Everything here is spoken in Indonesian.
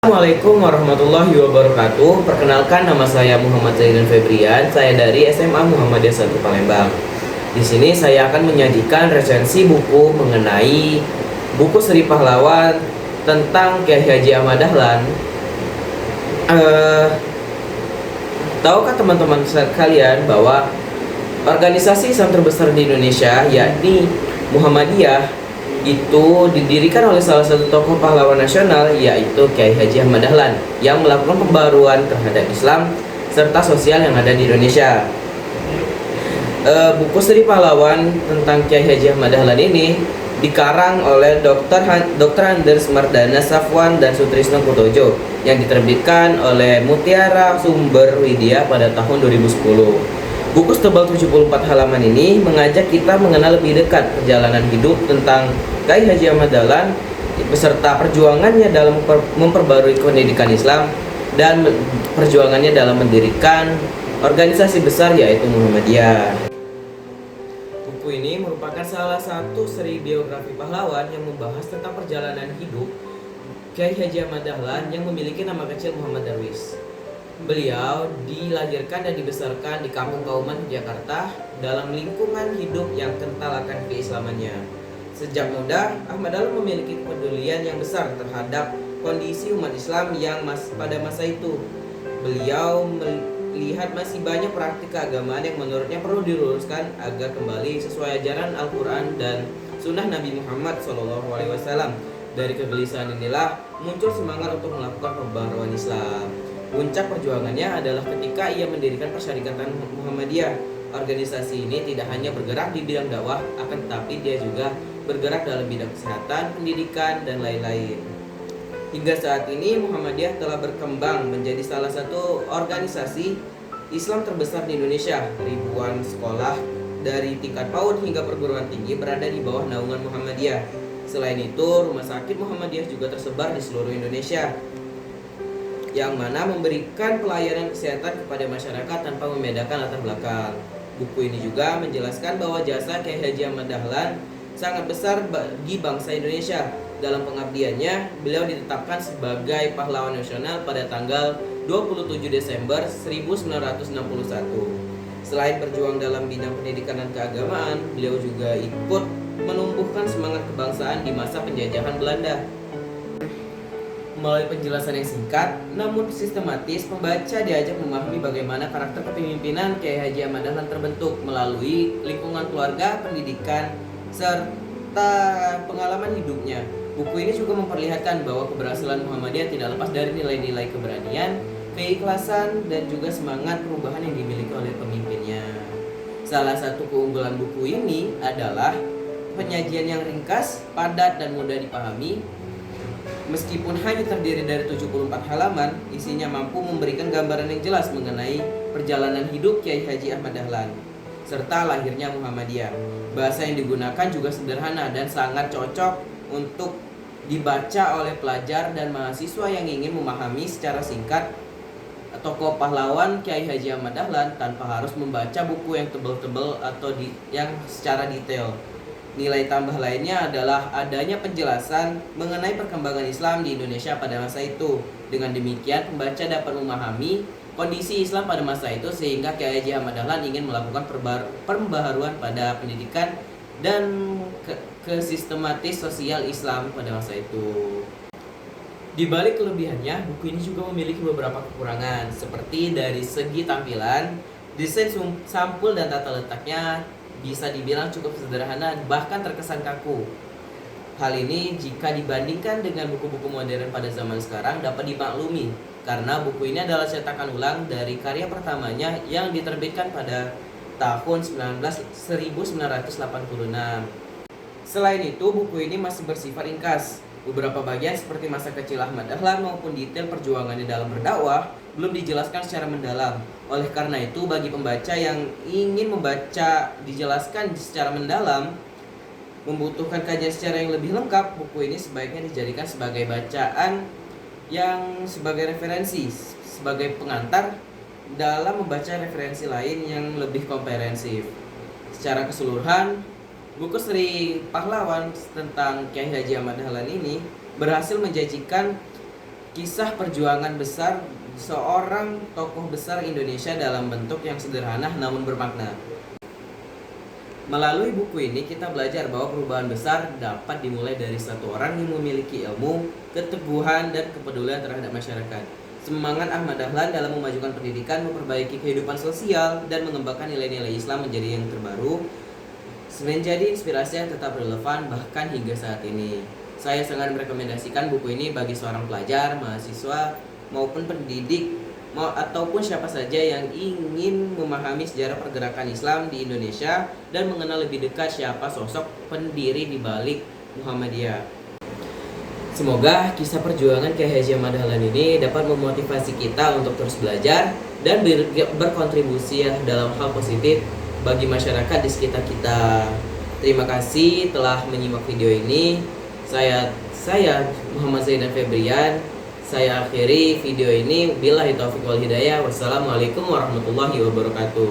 Assalamualaikum warahmatullahi wabarakatuh. Perkenalkan, nama saya Muhammad Zaidan Febrian. Saya dari SMA Muhammadiyah 1 Palembang. Di sini saya akan menyajikan resensi buku mengenai buku Seri Pahlawan tentang Kiai Haji Ahmad Dahlan. Tahukah teman-teman sekalian bahwa organisasi Islam terbesar di Indonesia, yakni Muhammadiyah, itu didirikan oleh salah satu tokoh pahlawan nasional, yaitu Kiai Haji Ahmad Dahlan, yang melakukan pembaruan terhadap Islam serta sosial yang ada di Indonesia. Buku Seri Pahlawan tentang Kiai Haji Ahmad Dahlan ini dikarang oleh Dr. Anders Mardana Safwan dan Sutrisno Kutojo, yang diterbitkan oleh Mutiara Sumber Widya pada tahun 2010. Buku setebal 74 halaman ini mengajak kita mengenal lebih dekat perjalanan hidup tentang Kiai Haji Ahmad Dahlan beserta perjuangannya dalam memperbarui pendidikan Islam dan perjuangannya dalam mendirikan organisasi besar, yaitu Muhammadiyah. Buku ini merupakan salah satu seri biografi pahlawan yang membahas tentang perjalanan hidup Kiai Haji Ahmad Dahlan yang memiliki nama kecil Muhammad Darwis. Beliau dilahirkan dan dibesarkan di Kampung Kauman, Jakarta, dalam lingkungan hidup yang kental akan keislamannya. Sejak muda, Ahmad Dahlan memiliki kepedulian yang besar terhadap kondisi umat Islam yang pada masa itu. Beliau melihat masih banyak praktik keagamaan yang menurutnya perlu diluruskan agar kembali sesuai ajaran Al-Quran dan Sunnah Nabi Muhammad SAW. Dari kegelisahan inilah muncul semangat untuk melakukan pembaruan Islam. Puncak perjuangannya adalah ketika ia mendirikan Persyarikatan Muhammadiyah. Organisasi ini tidak hanya bergerak di bidang dakwah, akan tetapi dia juga bergerak dalam bidang kesehatan, pendidikan, dan lain-lain. Hingga saat ini Muhammadiyah telah berkembang menjadi salah satu organisasi Islam terbesar di Indonesia. Ribuan sekolah dari tingkat PAUD hingga perguruan tinggi berada di bawah naungan Muhammadiyah. Selain itu, rumah sakit Muhammadiyah juga tersebar di seluruh Indonesia, yang mana memberikan pelayanan kesehatan kepada masyarakat tanpa membedakan latar belakang. Buku ini juga menjelaskan bahwa jasa Kiai Haji Ahmad Dahlan sangat besar bagi bangsa Indonesia. Dalam pengabdiannya, beliau ditetapkan sebagai pahlawan nasional pada tanggal 27 Desember 1961. Selain berjuang dalam bidang pendidikan dan keagamaan, beliau juga ikut menumbuhkan semangat kebangsaan di masa penjajahan Belanda. Melalui penjelasan yang singkat namun sistematis, pembaca diajak memahami bagaimana karakter kepemimpinan Kiai Haji Ahmad Dahlan terbentuk melalui lingkungan keluarga, pendidikan, serta pengalaman hidupnya. Buku ini juga memperlihatkan bahwa keberhasilan Muhammadiyah tidak lepas dari nilai-nilai keberanian, keikhlasan, dan juga semangat perubahan yang dimiliki oleh pemimpinnya. Salah satu keunggulan buku ini adalah penyajian yang ringkas, padat, dan mudah dipahami. Meskipun hanya terdiri dari 74 halaman, isinya mampu memberikan gambaran yang jelas mengenai perjalanan hidup Kiai Haji Ahmad Dahlan serta lahirnya Muhammadiyah. Bahasa yang digunakan juga sederhana dan sangat cocok untuk dibaca oleh pelajar dan mahasiswa yang ingin memahami secara singkat tokoh pahlawan Kiai Haji Ahmad Dahlan tanpa harus membaca buku yang tebal-tebal atau yang secara detail. Nilai tambah lainnya adalah adanya penjelasan mengenai perkembangan Islam di Indonesia pada masa itu. Dengan demikian, pembaca dapat memahami kondisi Islam pada masa itu sehingga Kiai Haji Ahmad Dahlan ingin melakukan pembaharuan pada pendidikan dan kesistematis sosial Islam pada masa itu. Di balik kelebihannya, buku ini juga memiliki beberapa kekurangan, seperti dari segi tampilan, desain sampul dan tata letaknya bisa dibilang cukup sederhana, bahkan terkesan kaku. Hal ini jika dibandingkan dengan buku-buku modern pada zaman sekarang dapat dimaklumi, karena buku ini adalah cetakan ulang dari karya pertamanya yang diterbitkan pada tahun 1986. Selain itu, buku ini masih bersifat ringkas. Beberapa bagian seperti masa kecil Ahmad Dahlan maupun detail perjuangannya dalam berdakwah belum dijelaskan secara mendalam. Oleh karena itu, bagi pembaca yang ingin membaca dijelaskan secara mendalam, membutuhkan kajian secara yang lebih lengkap, buku ini sebaiknya dijadikan sebagai bacaan yang sebagai referensi, sebagai pengantar dalam membaca referensi lain yang lebih komprehensif. Secara keseluruhan, buku Seri Pahlawan tentang Kiai Haji Ahmad Dahlan ini berhasil menjanjikan kisah perjuangan besar seorang tokoh besar Indonesia dalam bentuk yang sederhana namun bermakna. Melalui buku ini kita belajar bahwa perubahan besar dapat dimulai dari satu orang yang memiliki ilmu, keteguhan, dan kepedulian terhadap masyarakat. Semangat Ahmad Dahlan dalam memajukan pendidikan, memperbaiki kehidupan sosial, dan mengembangkan nilai-nilai Islam menjadi yang terbaru, menjadi inspirasi yang tetap relevan bahkan hingga saat ini. Saya sangat merekomendasikan buku ini bagi seorang pelajar, mahasiswa, maupun pendidik, ataupun siapa saja yang ingin memahami sejarah pergerakan Islam di Indonesia dan mengenal lebih dekat siapa sosok pendiri di balik Muhammadiyah. Semoga kisah perjuangan Kiai Haji Ahmad Dahlan ini dapat memotivasi kita untuk terus belajar dan berkontribusi dalam hal positif bagi masyarakat di sekitar kita. Terima kasih telah menyimak video ini. Saya Muhammad Zaidan Febrian. Saya akhiri video ini. Billahi taufiq wal hidayah. Wassalamualaikum warahmatullahi wabarakatuh.